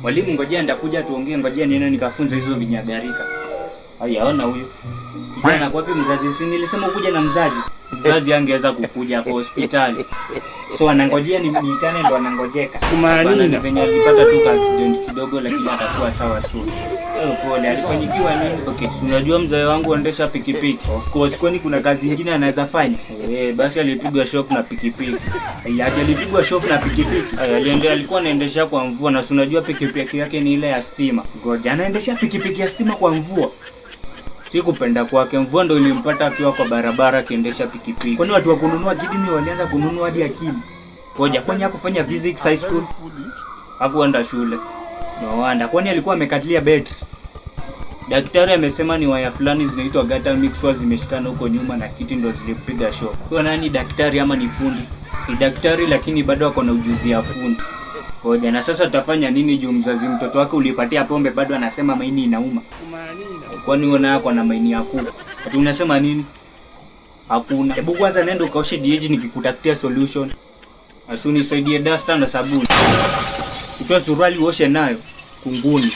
Mwalimu, ngojea nitakuja tuongee, ngojea niende nikafunze hizo vinyagarika. Hayaona huyu. Kijana kwa wapi mzazi? Si nilisema ukuje na mzazi. Mzazi angeweza kukuja kwa hospitali. So anangojea niitane ndo anangojeka. Kumaanini venye alipata tu accident kidogo lakini atakuwa sawa soon. Pole, alifanyikiwa nini? Okay, si unajua mzee wangu anaendesha pikipiki. Of course, kwani kuna kazi nyingine anaweza fanya? Basi alipigwa shock na pikipiki. Alipigwa shock na pikipiki. Alikuwa anaendesha kwa mvua na si unajua pikipiki yake ni ile ya stima. Ngoja, anaendesha pikipiki ya stima kwa mvua. Si kupenda kwake, mvua ndio ilimpata akiwa kwa barabara akiendesha pikipiki. Kwani watu wa kununua kidini walianza kununua hadi akili. Ngoja, kwani hakufanya physics high school? Hakuenda shule. No wonder, kwani alikuwa amekatilia betri. Daktari amesema ni waya fulani zinaitwa gata mixers zimeshikana huko nyuma na kiti ndo zilipiga shock. Kwa nani daktari ama ni fundi? Ni daktari lakini bado ako na ujuzi ya fundi. Ngoja, na sasa tutafanya nini juu mzazi mtoto wake ulipatia pombe bado anasema maini inauma? Kwani wewe yako na maini yako? Ati unasema nini? Hakuna. Hebu kwanza nenda ukaoshe diage nikikutafutia solution. Asuni saidie dasta na sabuni. Utoe suruali uoshe nayo kunguni.